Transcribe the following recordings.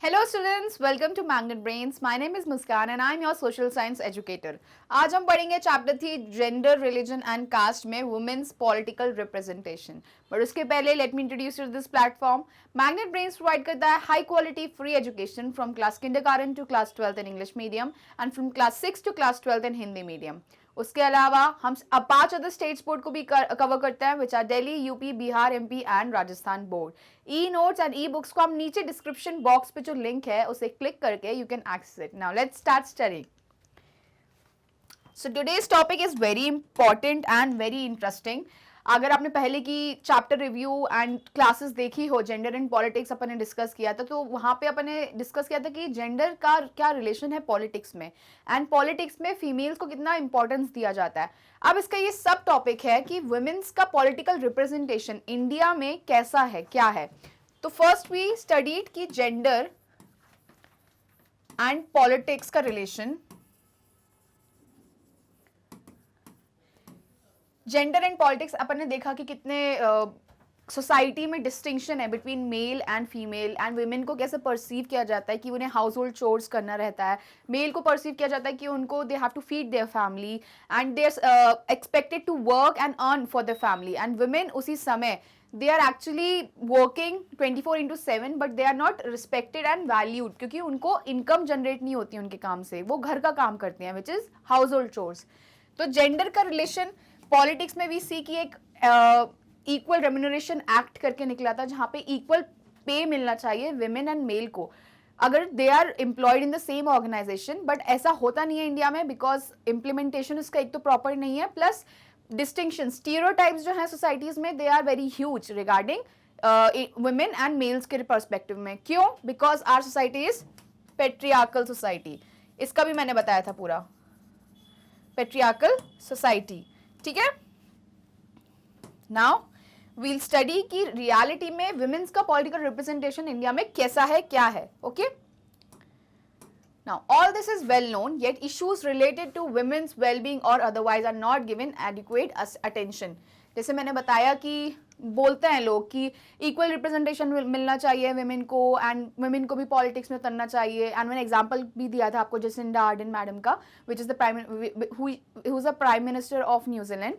Hello students, welcome to Magnet Brains. My name is Muskan and I am your social science educator. आज हम पढ़ेंगे chapter 3 gender religion and caste में women's political representation. But उसके पहले let me introduce you to this platform. Magnet Brains provide करता है high quality free education from class kindergarten to class 12th in English medium and from class 6 to class 12th in Hindi medium. उसके अलावा हम 5 other states board को भी cover करते हैं which are Delhi, UP, Bihar, MP and Rajasthan board. E notes and e books को हम नीचे डिस्क्रिप्शन बॉक्स पे जो लिंक है उसे क्लिक करके you can access it. Now let's start studying. So today's topic is very important and very interesting. अगर आपने पहले की चैप्टर रिव्यू एंड क्लासेस देखी हो, जेंडर एंड पॉलिटिक्स अपन ने डिस्कस किया था, तो वहाँ पे अपन ने डिस्कस किया था कि जेंडर का क्या रिलेशन है पॉलिटिक्स में एंड पॉलिटिक्स में फीमेल्स को कितना इंपॉर्टेंस दिया जाता है. अब इसका ये सब टॉपिक है कि वुमेन्स का पॉलिटिकल रिप्रेजेंटेशन इंडिया में कैसा है, क्या है. तो फर्स्ट वी स्टडीड कि जेंडर एंड पॉलिटिक्स का रिलेशन. जेंडर एंड पॉलिटिक्स अपन ने देखा कि कितने सोसाइटी में डिस्टिंक्शन है between male and female and women को कैसे परसीव किया जाता है कि उन्हें हाउस होल्ड चोर्स करना रहता है. मेल को परसीव किया जाता है कि उनको they have to feed their family and they are expected to work and earn for the family and women उसी समय they are actually working 24/7 but they are not respected and valued क्योंकि उनको income generate नहीं होती उनके काम से, वो घर का काम करते हैं which is house hold chores. तो जेंडर का रिलेशन पॉलिटिक्स में वी सी की एक इक्वल रेम्यूनरेशन एक्ट करके निकला था जहां पे इक्वल पे मिलना चाहिए विमेन एंड मेल को अगर they are employed in the same organisation. But ऐसा होता नहीं है इंडिया में बिकॉज इम्प्लीमेंटेशन इसका एक तो प्रॉपर नहीं है, प्लस डिस्टिंक्शन स्टीरियोटाइप्स जो है सोसाइटीज में they are very huge regarding women and males के पर्सपेक्टिव में. क्यों? Because our society is patriarchal society. इसका भी मैंने बताया था पूरा, पेट्रियार्कल सोसाइटी. ठीक है. नाउ वील स्टडी की रियलिटी में विमेन्स का पॉलिटिकल रिप्रेजेंटेशन इंडिया में कैसा है, क्या है. Okay. Now all this is well known yet issues related to women's wellbeing और otherwise are not given adequate attention. जैसे मैंने बताया कि बोलते हैं लोग कि इक्वल रिप्रेजेंटेशन मिलना चाहिए विमेन को एंड विमेन को भी पॉलिटिक्स में उतरना चाहिए. एंड मैंने एग्जांपल भी दिया था आपको जेसिंडा आर्डन मैडम का which is the prime minister of New Zealand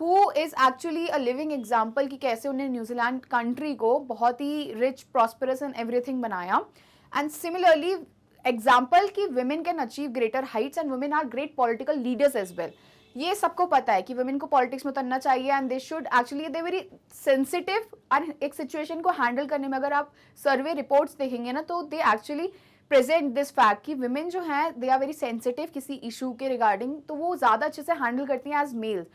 who is actually a living example कि कैसे उन्हें न्यूजीलैंड कंट्री को बहुत ही रिच, प्रॉस्परस एंड एवरीथिंग बनाया. एंड सिमिलरली एग्जाम्पल कि women can achieve greater Heights and women are great political leaders as well. ये सबको पता है कि women को पॉलिटिक्स में उतरना चाहिए and they should actually they very sensitive. और एक सिचुएशन को हैंडल करने में अगर आप सर्वे रिपोर्ट्स देखेंगे ना तो they actually present this fact कि विमेन जो हैं दे आर वेरी सेंसिटिव किसी इशू के रिगार्डिंग, तो वो ज़्यादा अच्छे से हैंडल करती हैं एज मेल्स.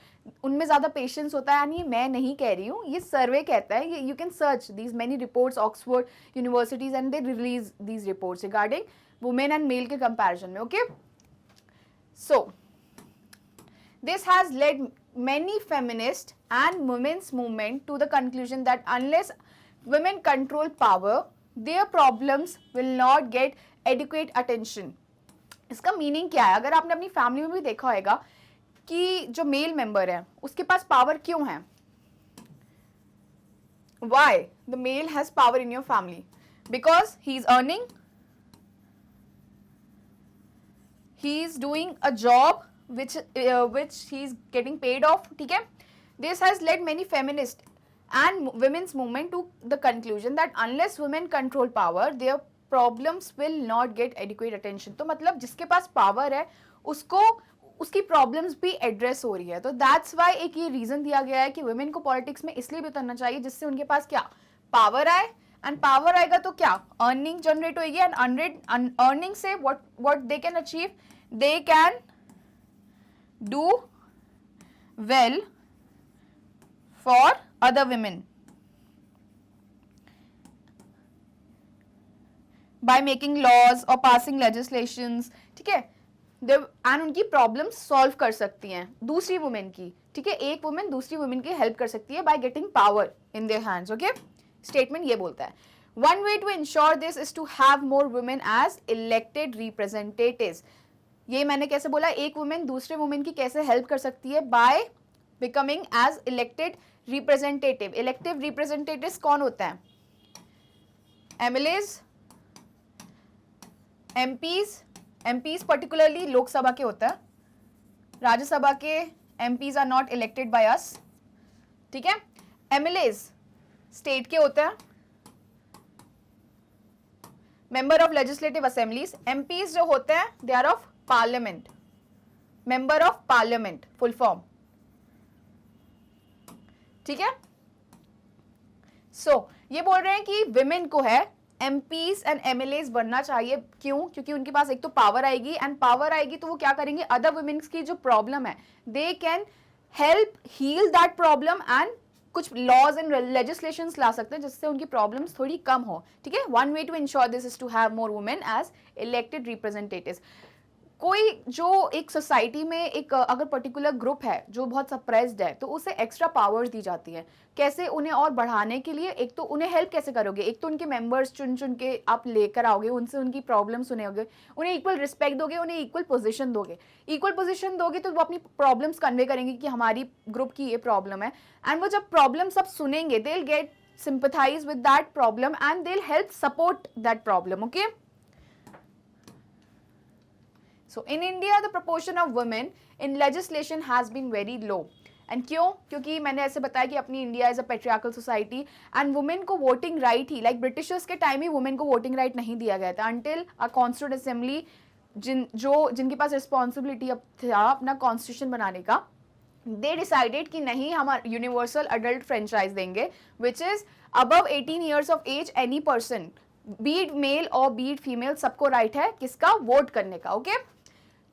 उनमें ज़्यादा पेशेंस होता है. एंड ये मैं नहीं कह रही हूँ, ये सर्वे कहता है. You can search these many reports, Oxford universities and they release these reports regarding women and male के कंपैरिजन में. Okay. So this has led many feminist and women's movement to the conclusion that unless women control power, their problems will not get adequate attention. इसका meaning क्या है? अगर आपने अपनी family में भी देखा होगा कि जो मेल मेंबर है उसके पास पावर क्यों है? Why the male has power in your family? Because he is earning, he is doing a job which he is getting paid off. ठीक है. This has led many feminist and women's movement to the conclusion that unless women control power, their problems will not get adequate attention. तो मतलब जिसके पास power है उसको उसकी problems भी address हो रही है. तो दैट्स वाई एक ये रीजन दिया गया है कि वुमेन को पॉलिटिक्स में इसलिए भी उतरना चाहिए जिससे उनके पास क्या पावर आए. एंड पावर आएगा तो क्या अर्निंग जनरेट होगी एंड अर्निंग से what they can achieve, they can do well for other women by making laws or passing legislations. ठीक है. एंड उनकी प्रॉब्लम्स सॉल्व कर सकती हैं दूसरी वुमेन की. ठीक है. एक वुमेन दूसरी वुमेन की हेल्प कर सकती है by getting power in their hands. Okay. Statement ये बोलता है one way to ensure this is to have more women as elected representatives. ये मैंने कैसे बोला, एक वुमेन दूसरे वुमेन की कैसे हेल्प कर सकती है by becoming as elected representative. Elective representatives कौन होते हैं? एमएलएज, एमपीज पर्टिकुलरली लोकसभा के होता है, राज्यसभा के MPs are not elected by us, ठीक है। एमएलएज स्टेट के होते हैं, member of legislative assemblies. MPs जो होते हैं they are of parliament, member of parliament full form, ठीक है। सो ये बोल रहे हैं कि विमेन को है एमपीज एंड एमएलएज बनना चाहिए। क्यों? क्योंकि उनके पास एक तो पावर आएगी, एंड पावर आएगी तो वो क्या करेंगे, अदर वुमेन्स की जो प्रॉब्लम है they can help heal that problem, and कुछ लॉज एंड लेजिस्लेशंस ला सकते हैं जिससे उनकी प्रॉब्लम्स थोड़ी कम हो, ठीक है। One way to ensure this is to have more women as elected representatives. कोई जो एक सोसाइटी में एक अगर पर्टिकुलर ग्रुप है जो बहुत सप्रेस्ड है तो उसे एक्स्ट्रा पावर्स दी जाती है। कैसे? उन्हें और बढ़ाने के लिए, एक तो उन्हें हेल्प कैसे करोगे, एक तो उनके मेंबर्स चुन चुन के आप लेकर आओगे, उनसे उनकी प्रॉब्लम सुनोगे, उन्हें इक्वल रिस्पेक्ट दोगे, उन्हें इक्वल पोजीशन दोगे। इक्वल पोजीशन दोगे तो वो अपनी प्रॉब्लम्स कन्वे करेंगे कि हमारी ग्रुप की ये प्रॉब्लम है, एंड वो जब प्रॉब्लम सब सुनेंगे they will get sympathize with that problem and they'll help support that problem, okay? So in India the proportion of women in legislation has been very low. And क्यों? क्योंकि मैंने ऐसे बताया कि अपनी India is a patriarchal society and women को voting right ही like Britishers के time ही women को वोटिंग राइट नहीं दिया गया था अंटिल अ कॉन्स्टिट्यूएंट असेंबली जिनके पास रिस्पॉन्सिबिलिटी था अपना कॉन्स्टिट्यूशन बनाने का, दे डिसाइडेड कि नहीं हम यूनिवर्सल अडल्ट फ्रेंचाइज देंगे which is above 18 years of age any person be it male और बीट फीमेल सबको राइट है किसका? वोट करने का, ओके।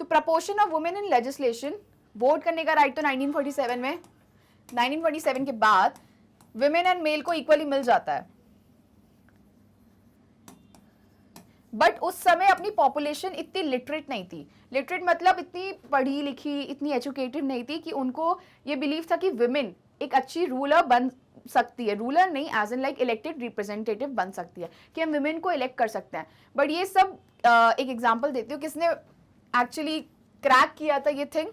तो proportion of women in legislation, vote करने का राइट तो 1947 में, 1947 के बाद वुमेन एंड मेल को इक्वली मिल जाता है, बट उस समय अपनी पॉपुलेशन इतनी लिटरेट नहीं थी। लिटरेट मतलब इतनी पढ़ी लिखी, इतनी एजुकेटेड नहीं थी कि उनको ये बिलीव था कि वुमेन एक अच्छी रूलर बन सकती है, रूलर नहीं as an like elected representative बन सकती है, कि हम वुमेन को इलेक्ट कर सकते हैं। बट ये सब एक एग्जांपल देती हूँ किसने एक्चुअली क्रैक किया था ये thing.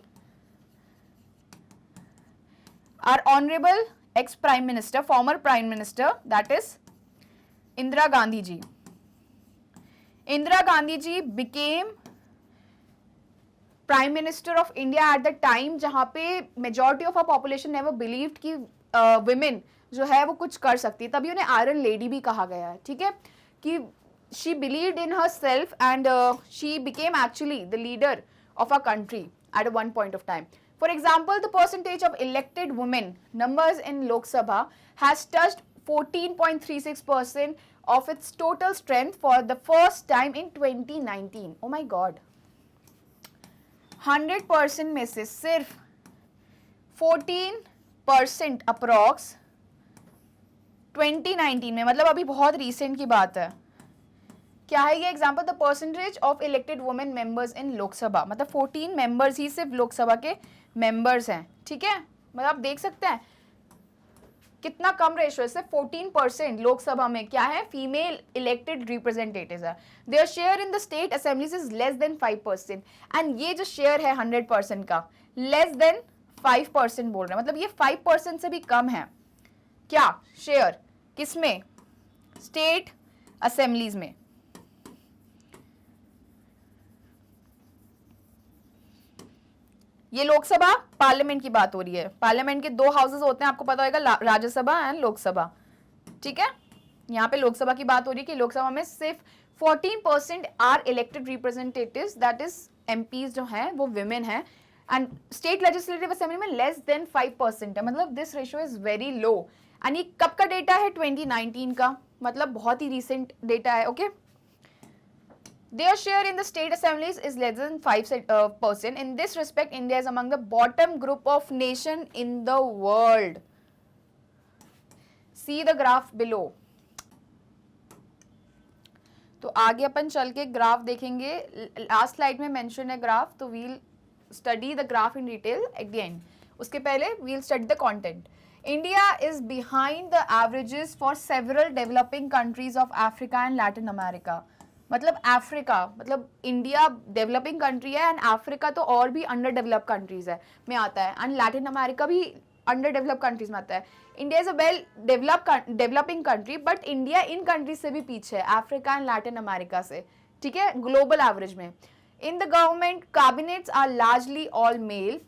Our honourable ex prime minister, former prime minister, that is Indira Gandhi ji. Indira Gandhi ji became Prime Minister of India at the time जहाँ पे majority of our population never believed कि women जो है वो कुछ कर सकती है, तभी उन्हें आयरन लेडी भी कहा गया है, ठीक है, कि she believed in herself and she became actually the leader of our country at one point of time. For example, the percentage of elected women numbers in Lok Sabha has touched 14.36% of its total strength for the first time in 2019. Oh my God! 100% में से सिर्फ 14% approx 2019 में, मतलब अभी बहुत recent की बात है। क्या है ये example? The percentage of elected women members in Lok Sabha, मतलब 14 मेंबर्स ही सिर्फ लोकसभा के मेंबर्स हैं, ठीक है। मतलब आप देख सकते हैं कितना कम रेशियो है, सिर्फ 14% लोकसभा में क्या है, फीमेल इलेक्टेड रिप्रेजेंटेटिव्स है। Their share in the state assemblies is less than 5%, and ये जो शेयर है 100% का लेस देन 5% बोल रहे हैं, मतलब ये 5% से भी कम है। क्या शेयर? किसमें? स्टेट असेंबलीज में। ये लोकसभा पार्लियामेंट की बात हो रही है। पार्लियामेंट के 2 हाउसेस होते हैं, आपको पता होगा, राज्यसभा एंड लोकसभा, ठीक है। यहाँ पे लोकसभा की बात हो रही है कि लोकसभा में सिर्फ 14% are elected representatives, that is MPs जो हैं वो विमेन हैं, एंड स्टेट लेजिस्लेटिव असेंबली में लेस देन 5% है, मतलब this ratio is very low. And ये कब का डेटा है? 2019 का, मतलब बहुत ही रिसेंट डेटा है, okay. Their share in the state assemblies is less than 5%. In this respect, India is among the bottom group of nation in the world. See the graph below. तो आगे अपन चल के ग्राफ देखेंगे। Last slide में mention है graph, तो we'll study the graph in detail at the end. उसके पहले we'll study the content. India is behind the averages for several developing countries of Africa and Latin America. मतलब Africa, मतलब India developing country है and Africa तो और भी under develop countries है में आता है, एंड लैटिन अमेरिका भी अंडर डेवलप कंट्रीज में आता है। India is a well developing country, but India in countries से भी पीछे है, अफ्रीका एंड लैटिन अमेरिका से, ठीक है, ग्लोबल एवरेज में। In the government cabinets are largely all male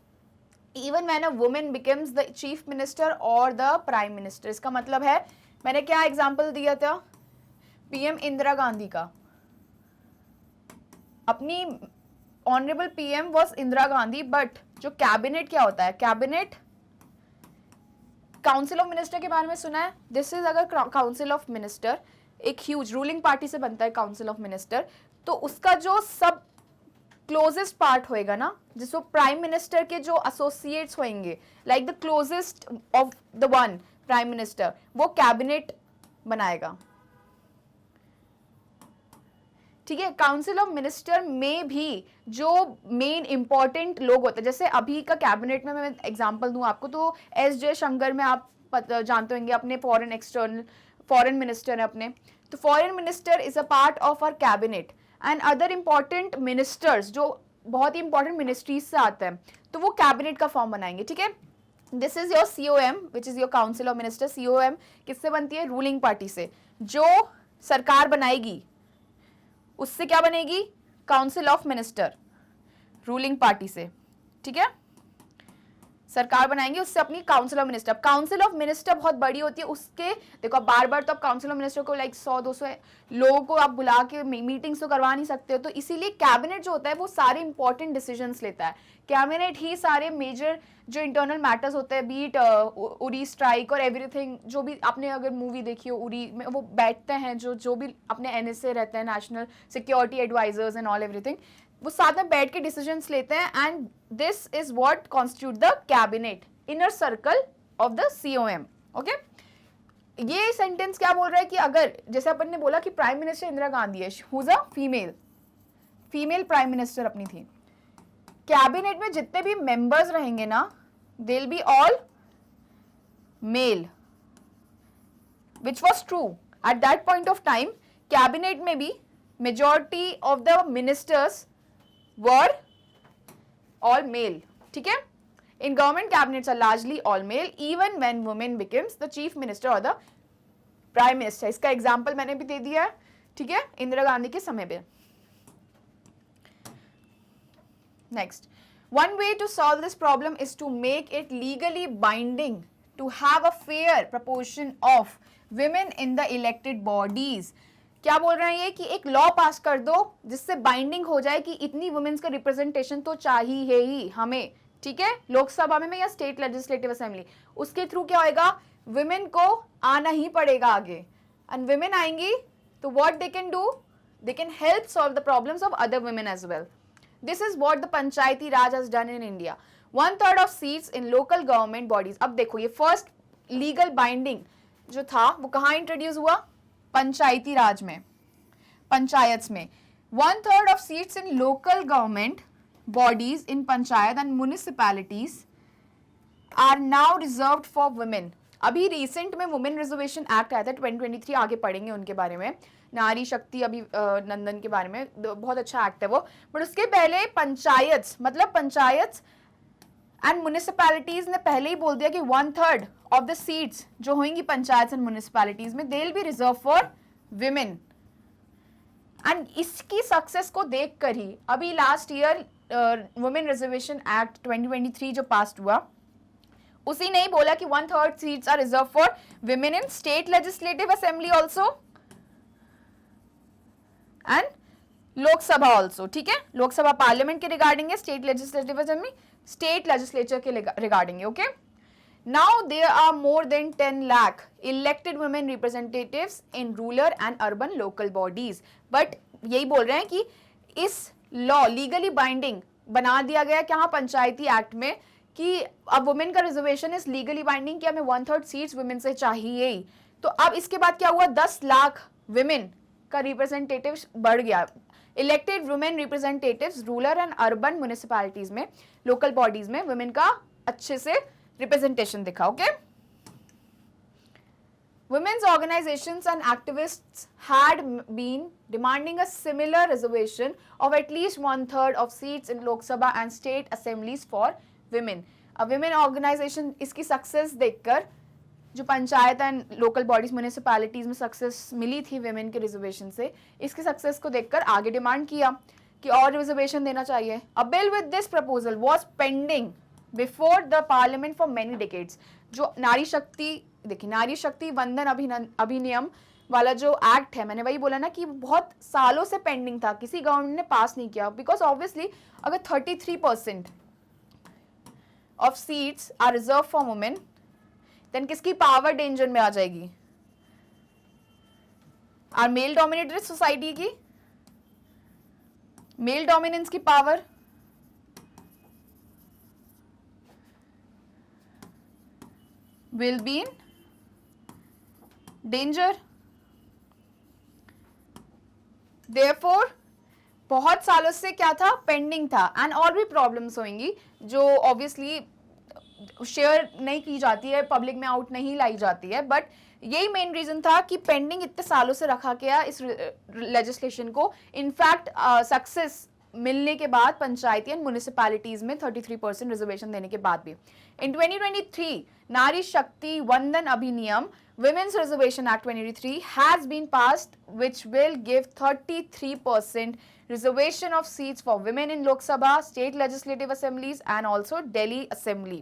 even when a woman becomes the chief minister और the prime minister. इसका मतलब है, मैंने क्या एग्जांपल दिया था, पीएम इंदिरा गांधी का, अपनी honourable PM was Indira Gandhi, but जो कैबिनेट क्या होता है, कैबिनेट काउंसिल ऑफ मिनिस्टर के बारे में सुना है, दिस इज अगर काउंसिल ऑफ मिनिस्टर एक ह्यूज रूलिंग पार्टी से बनता है काउंसिल ऑफ मिनिस्टर, तो उसका जो सब क्लोजेस्ट पार्ट होएगा ना, जिसको प्राइम मिनिस्टर के जो एसोसिएट्स होंगे, like the closest of the one prime minister, वो कैबिनेट बनाएगा। ठीक है, काउंसिल ऑफ मिनिस्टर में भी जो मेन इंपॉर्टेंट लोग होते हैं, जैसे अभी का कैबिनेट में मैं एग्जांपल दूं आपको, तो एस जयशंकर में आप जानते होंगे, अपने फॉरेन मिनिस्टर है अपने, तो foreign minister is a part of our cabinet and other important ministers जो बहुत ही इंपॉर्टेंट मिनिस्ट्रीज से आते हैं, तो वो कैबिनेट का फॉर्म बनाएंगे। ठीक है, this is your COM which is your council of minister. COM किससे बनती है, रूलिंग पार्टी से। जो सरकार बनाएगी उससे क्या बनेगी, council of minister, ruling party से। ठीक है, सरकार बनाएंगे उससे अपनी council of minister. Council of minister बहुत बड़ी होती है, उसके देखो बार बार तो आप काउंसिल ऑफ मिनिस्टर को लाइक 100-200 लोगों को आप बुला के मीटिंग्स तो करवा नहीं सकते हो, तो इसीलिए कैबिनेट जो होता है वो सारे इंपॉर्टेंट डिसीजंस लेता है। कैबिनेट ही सारे मेजर जो इंटरनल मैटर्स होते हैं, बीट उरी स्ट्राइक और एवरीथिंग, जो भी आपने अगर मूवी देखी हो उरी में, वो बैठते हैं जो भी अपने NSA रहते हैं, national security advisers and all everything, वो साथ में बैठ के डिसीजंस लेते हैं, and this is what constitute the cabinet, inner circle of the COM। Okay, ये सेंटेंस क्या बोल रहा है कि अगर जैसे अपन ने बोला कि प्राइम मिनिस्टर इंदिरा गांधी है, who's a female prime minister अपनी थी, कैबिनेट में जितने भी मेंबर्स रहेंगे ना, they will be all mail, which was true at that point of time. Cabinet में भी majority of the ministers were all male. ठीक है, in government cabinets are largely all male even when women becomes the chief minister or the prime minister। इसका example मैंने भी दे दिया है। ठीक है, इंदिरा गांधी के समय पे। Next, one way to solve this problem is to make it legally binding to have a fair proportion of women in the elected bodies। क्या बोल रहे हैं ये कि एक लॉ पास कर दो जिससे बाइंडिंग हो जाए कि इतनी वुमेन्स का रिप्रेजेंटेशन तो चाहिए ही हमें। ठीक है, लोकसभा में या स्टेट लेजिस्लेटिव असेंबली, उसके थ्रू क्या होएगा, वुमेन को आना ही पड़ेगा आगे, एंड वुमेन आएंगी तो what they can do, they can help solve the problems of other women as well. This is what the Panchayati Raj has done in India. 1/3 of seats in local government bodies. अब देखो, ये first legal binding जो था वो कहाँ introduce हुआ, पंचायती राज में, पंचायत में। 1/3 of seats in local government bodies in panchayat and municipalities are now reserved for women. अभी रिसेंट में वुमेन रिजर्वेशन एक्ट आया था 2023, आगे पढ़ेंगे उनके बारे में, नारी शक्ति अभी नंदन के बारे में, बहुत अच्छा एक्ट है वो। बट उसके पहले पंचायत, मतलब पंचायत एंड म्युनिसिपैलिटीज ने पहले ही बोल दिया कि 1/3 ऑफ द सीट्स जो होंगी पंचायत एंड म्युनिसिपैलिटीज में, they will be reserve for women. And इसकी सक्सेस को देखकर ही अभी last year women reservation act 2023 जो पास हुआ, उसी ने ही बोला कि 1/3 seats are reserve for women in state legislative assembly also and Lok Sabha also. ठीक है, लोकसभा पार्लियामेंट के रिगार्डिंग है, state legislative assembly state legislature के रिगार्डिंग है। Okay, now there are more than 10 lakh elected women representatives in rural and urban local bodies. But यही बोल रहे हैं कि इस लॉ लीगली बाइंडिंग बना दिया गया क्या, पंचायती एक्ट में, कि अब वुमेन का रिजर्वेशन इज लीगली बाइंडिंग कि हमें 1/3 सीट्स वुमेन से चाहिए ही। तो अब इसके बाद क्या हुआ, 10 लाख वुमेन का रिप्रेजेंटेटिव बढ़ गया, elected women representatives rural and urban municipalities में, लोकल बॉडीज में वुमेन का अच्छे से रिप्रेजेंटेशन दिखा। Okay, women's organizations and activists had been demanding a similar reservation of at least 1/3 of seats in Lok Sabha and state assemblies for women. अब women organization इसकी success देखकर जो panchayat and local bodies municipalities में success मिली थी women के reservation से, इसके success को देखकर आगे डिमांड किया कि और रिजर्वेशन देना चाहिए। अ bill with this proposal was pending before the parliament for many decades. जो नारी शक्ति, देखिए नारी शक्ति वंदन अधिनियम वाला जो एक्ट है, मैंने वही बोला ना कि बहुत सालों से पेंडिंग था, किसी गवर्नमेंट ने पास नहीं किया, बिकॉज ऑब्वियसली अगर 33% of seats are reserve for women, then किसकी पावर डेंजर में आ जाएगी? आर मेल डोमिनेटेड सोसाइटी की, मेल डोमिनेंस की power will be in danger. Therefore, बहुत सालों से क्या था? पेंडिंग था। एंड और भी प्रॉब्लम्स होंगी जो ऑब्वियसली शेयर नहीं की जाती है, पब्लिक में आउट नहीं लाई जाती है, बट यही मेन रीजन था कि पेंडिंग इतने सालों से रखा गया इस लेजिस्लेशन को। इनफैक्ट सक्सेस मिलने के बाद पंचायती एंड म्यूनिसिपैलिटीज में 33% रिजर्वेशन देने के बाद भी। इन 2023 नारी शक्ति वंदन अधिनियम Women's Reservation Act 2023 has been passed, which will give 33% reservation of seats for women in Lok Sabha, state legislative assemblies and also Delhi Assembly.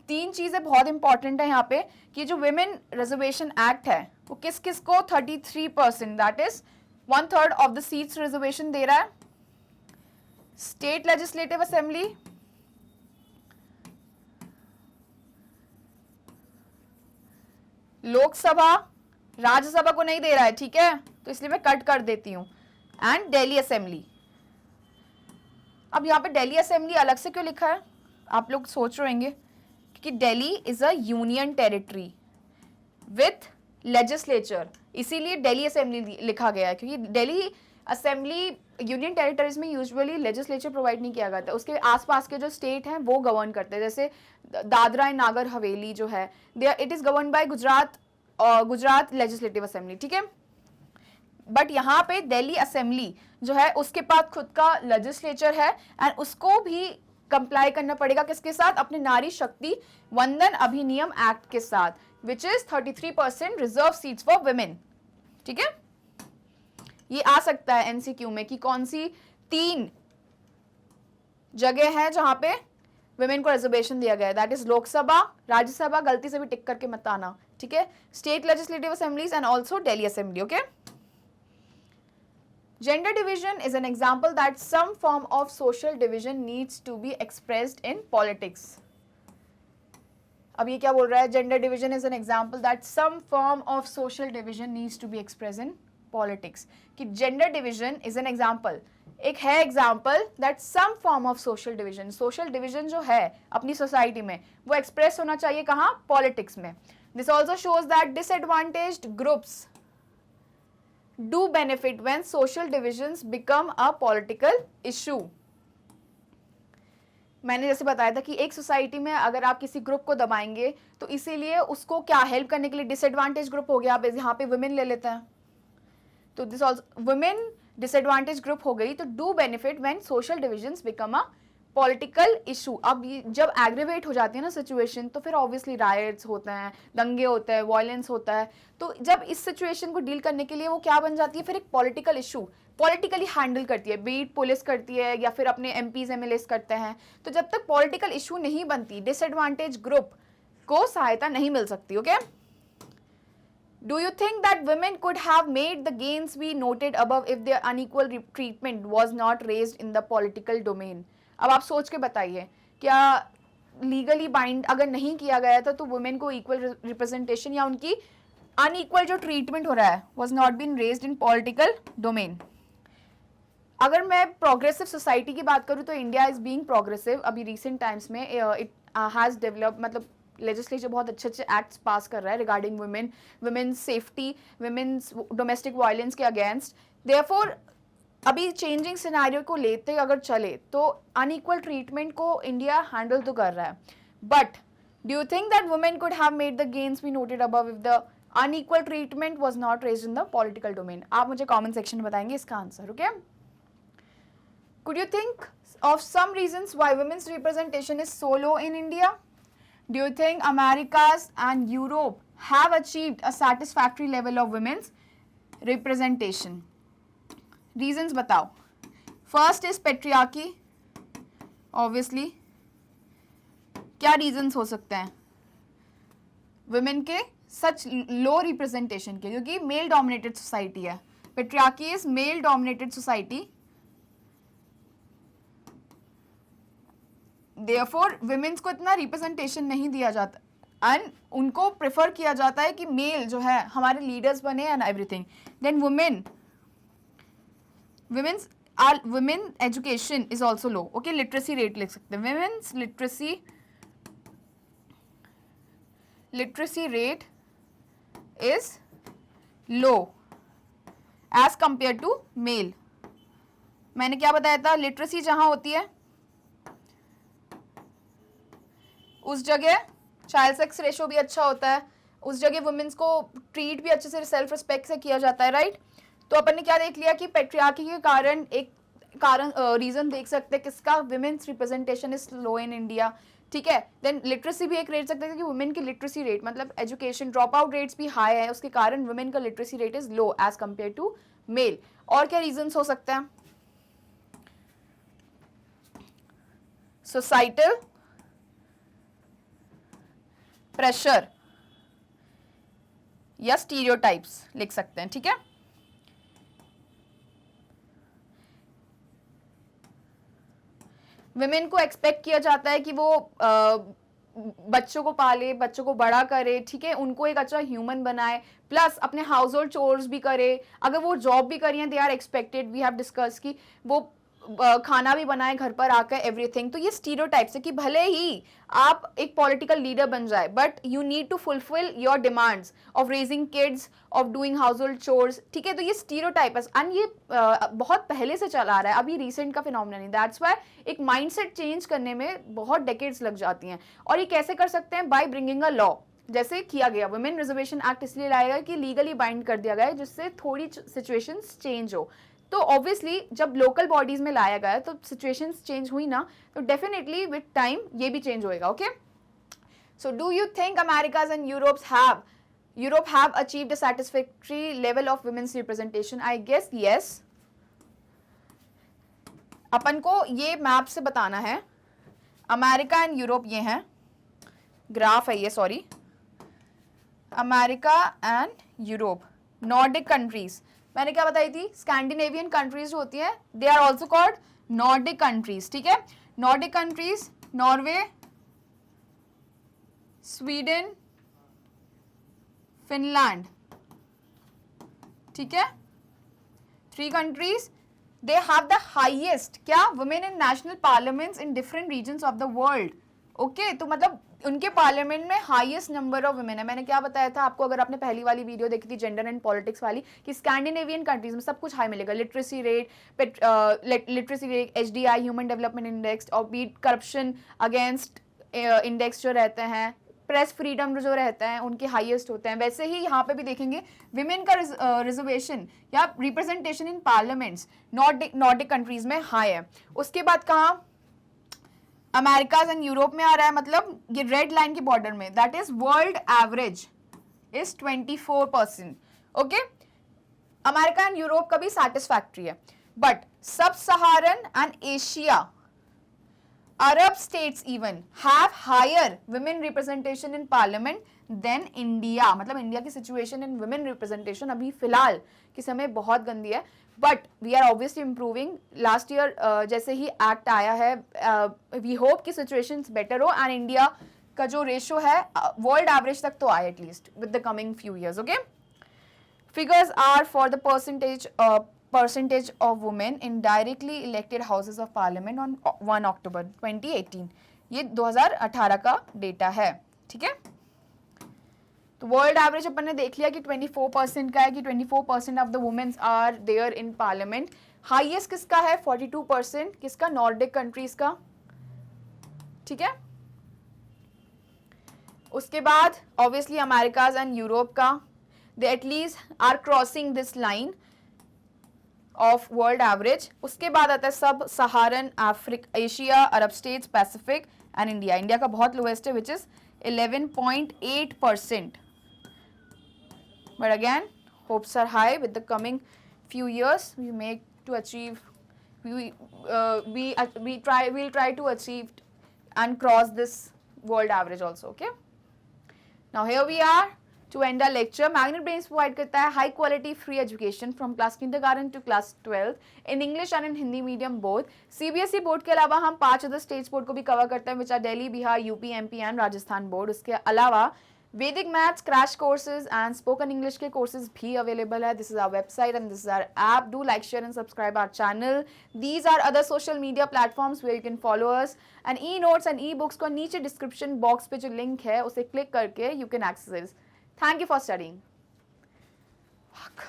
तीन चीजें बहुत इंपॉर्टेंट है यहाँ पे कि जो Women Reservation Act है वो किस किस को 33%, that is 1/3 of the seats reservation दे रहा है। State Legislative Assembly, Lok Sabha, Rajya Sabha को नहीं दे रहा है, ठीक है, तो इसलिए मैं कट कर देती हूं, एंड दिल्ली असेंबली। अब यहाँ पे दिल्ली असेंबली अलग से क्यों लिखा है? आप लोग सोच रहे होंगे कि Delhi is a union territory with legislature, इसीलिए दिल्ली असेंबली लिखा गया है, क्योंकि दिल्ली असेंबली यूनियन टेरिटरीज में यूजुअली लेजिस्लेचर प्रोवाइड नहीं किया जाता, उसके आसपास के जो स्टेट हैं वो गवर्न करते हैं। जैसे दादरा एंड नागर हवेली जो है, it is govern by Gujarat legislative assembly, ठीक है। बट यहाँ पे दिल्ली असेंबली जो है उसके पास खुद का लेजिस्लेचर है एंड उसको भी कंप्लाई करना पड़ेगा किसके साथ? अपने नारी शक्ति वंदन अधिनियम एक्ट के साथ, which is 33% reserve seats for women, ठीक है। ये आ सकता है एमसीक्यू में कि कौन सी 3 जगह है जहां पे वुमेन को रिजर्वेशन दिया गया है, दैट इज लोकसभा, राज्यसभा, गलती से भी टिक करके मत आना, ठीक है, state legislative assemblies and also Delhi assembly, okay. Gender division is an example that some form of social division needs to be expressed in politics. अब ये क्या बोल रहा है? Gender division is an example that some form of social division needs to be expressed in politics. कि gender division is an example, एक है example that some form of social division, social division जो है अपनी society में वो express होना चाहिए कहाँ? Politics में. This also shows that disadvantaged groups do benefit when social divisions become a political issue. मैंने जैसे बताया था कि एक सोसाइटी में अगर आप किसी ग्रुप को दबाएंगे तो इसीलिए उसको क्या हेल्प करने के लिए डिसएडवांटेज ग्रुप हो गया, आप यहाँ पे वुमेन ले लेते हैं, तो this also women disadvantage group हो गई, तो do benefit when social divisions become a political issue. अब जब एग्रीवेट हो जाती है ना सिचुएशन तो फिर ऑब्वियसली रायट्स होते हैं, दंगे होते हैं, वायलेंस होता है, तो जब इस सिचुएशन को डील करने के लिए वो क्या बन जाती है? फिर एक पॉलिटिकल इशू पॉलिटिकली हैंडल करती है, बीट पुलिस करती है या फिर अपने एमपीज एमएलएस करते हैं। तो जब तक पॉलिटिकल इशू नहीं बनती डिसएडवांटेज ग्रुप को सहायता नहीं मिल सकती, okay. Do you think that women could have made the gains we noted above if their unequal treatment was not raised in the political domain? अब आप सोच के बताइए, क्या लीगली बाइंड अगर नहीं किया गया था तो वुमेन को इक्वल रिप्रेजेंटेशन या उनकी अनइक्वल जो ट्रीटमेंट हो रहा है was not been raised in political domain? अगर मैं प्रोग्रेसिव सोसाइटी की बात करूँ तो इंडिया इज बीइंग प्रोग्रेसिव। अभी रिसेंट टाइम्स में इट हैज डेवलप, मतलब लेजिस्लेचर बहुत अच्छे अच्छे एक्ट्स पास कर रहा है regarding women, women safety, women's domestic violence के अगेंस्ट। देयरफॉर अभी चेंजिंग सिनेरियो को लेते अगर चले तो अनइक्वल ट्रीटमेंट को इंडिया हैंडल तो कर रहा है, but do you think that women could have made the gains we noted above if the unequal treatment was not raised in the political domain? आप मुझे कमेंट सेक्शन में बताएंगे इसका answer, okay. Could you think of some reasons why women's representation is so low in India? Do you think Americas and Europe have achieved a satisfactory level of women's representation? Reasons बताओ. First is patriarchy. Obviously, क्या reasons हो सकते हैं women के such low representation के? क्योंकि male dominated society है. Patriarchy is male dominated society. Therefore, women's को इतना representation नहीं दिया जाता एंड उनको प्रेफर किया जाता है कि मेल जो है हमारे लीडर्स बने and everything. Then women education is also low. Okay, literacy rate लिख सकते हैं. Women's literacy rate is low as compare to male. मैंने क्या बताया था, लिटरेसी जहां होती है उस जगह चाइल्ड सेक्स रेशो भी अच्छा होता है, उस जगह वुमेन्स को ट्रीट भी अच्छे से सेल्फ रिस्पेक्ट से किया जाता है, राइट. तो अपन ने क्या देख लिया कि पेट्रियार्की के कारण रीजन देख सकते हैं किसका, women's representation is low in India. ठीक है. देन लिटरेसी भी एक रेट सकते हैं कि वुमेन की लिटरेसी रेट मतलब एजुकेशन ड्रॉप आउट रेट्स भी हाई है, उसके कारण वुमेन का literacy rate is low as compare to male. और क्या रीजन हो सकते हैं? सोसाइटल प्रेशर या स्टीरियोटाइप्स लिख सकते हैं. ठीक है. विमेन को एक्सपेक्ट किया जाता है कि वो बच्चों को पाले, बच्चों को बड़ा करे, ठीक है, उनको एक अच्छा ह्यूमन बनाए, प्लस अपने हाउस होल्ड चोर्स भी करे. अगर वो जॉब भी करी हैं, they are expected, we have discuss कि वो खाना भी बनाए घर पर आकर, एवरीथिंग. तो ये स्टीरियोटाइप्स है कि भले ही आप एक पॉलिटिकल लीडर बन जाए but you need to fulfil your demands of raising kids, of doing household chores. ठीक है. तो ये स्टीरियोटाइप है एंड ये बहुत पहले से चला आ रहा है, अभी रिसेंट का फिनोमेना नहीं. दैट्स व्हाई एक माइंडसेट चेंज करने में बहुत डेकेड्स लग जाती हैं. और ये कैसे कर सकते हैं? बाय ब्रिंगिंग अ लॉ, जैसे किया गया. वुमेन रिजर्वेशन एक्ट इसलिए लाया गया कि लीगली बाइंड कर दिया गया है, जिससे थोड़ी सिचुएशंस चेंज हो. तो ऑब्वियसली जब लोकल बॉडीज में लाया गया तो सिचुएशंस चेंज हुई ना, तो डेफिनेटली विद टाइम ये भी चेंज होएगा. Okay. So do you think America's and Europe have achieved a satisfactory level of women's representation? I guess yes. अपन को ये मैप से बताना है. अमेरिका एंड यूरोप ये हैं, ग्राफ है ये, sorry. America and Europe, Nordic countries. मैंने क्या बताई थी? स्कैंडिनेवियन कंट्रीज जो होती है they are also called Nordic countries. ठीक है. Nordic countries, Norway, Sweden, Finland. ठीक है. 3 countries. They have the highest क्या, women in national parliaments in different regions of the world. Okay. तो मतलब उनके पार्लियामेंट में हाईएस्ट नंबर ऑफ वुमेन है. मैंने क्या बताया था आपको, अगर आपने पहली वाली वीडियो देखी थी जेंडर एंड पॉलिटिक्स वाली, कि स्कैंडिनेवियन कंट्रीज में सब कुछ हाई मिलेगा. Literacy rate, HDI, human development index, और बीट करप्शन अगेंस्ट इंडेक्स जो रहते हैं, प्रेस फ्रीडम जो रहता है, उनके हाईएस्ट होते हैं. वैसे ही यहाँ पे भी देखेंगे विमेन का रिजर्वेशन या representation in parliaments Nordic countries में हाई है. उसके बाद कहाँ? अमेरिकाज एंड यूरोप में आ रहा है, मतलब ये रेड लाइन के बॉर्डर में. That is world average is 24%. Okay. America and Europe का भी सैटिस्फैक्टरी है, but sub Saharan and Asia, Arab states even have higher women representation in parliament than India. मतलब इंडिया की सिचुएशन इन वुमेन रिप्रेजेंटेशन अभी फिलहाल के समय बहुत गंदी है, but we are obviously improving. Last year जैसे ही एक्ट आया है, वी होप कि सिचुएशंस बेटर हो एंड इंडिया का जो रेशो है वर्ल्ड एवरेज तक तो आए at least with the coming few years. Okay. Figures are for the percentage of women in directly elected houses of parliament on 1 October 2018. ये 2018 का डेटा है. ठीक है. तो वर्ल्ड एवरेज अपन ने देख लिया कि 24% का है, कि 24% of the women's are there in parliament. Highest किसका है? 42%. किसका? नॉर्डिक कंट्रीज का. ठीक है. उसके बाद ऑब्वियसली अमेरिकाज एंड यूरोप का, they at least are crossing this line of world average. उसके बाद आता है sub Saharan, Asia, Arab states, Pacific and India. India का बहुत लोएस्ट है which is 11.8%. But again, hopes are high with the coming few years. We make to achieve. We'll try to achieve and cross this world average also. Okay. Now here we are to end our lecture. Magnet Brains provide करता है high quality free education from class kindergarten to class 12 in English and in Hindi medium both. CBSE board के अलावा हम 5 other states board को भी cover करते हैं which are Delhi, Bihar, UP, MP and Rajasthan board. उसके अलावा Vedic Maths crash courses and spoken English के courses भी available है. This is our website and this is our app. Do like, share and subscribe our channel. These are other social media platforms where you can follow us. And e-notes and e-books को नीचे description box पे जो link है उसे click करके you can access. Thank you for studying. Fuck.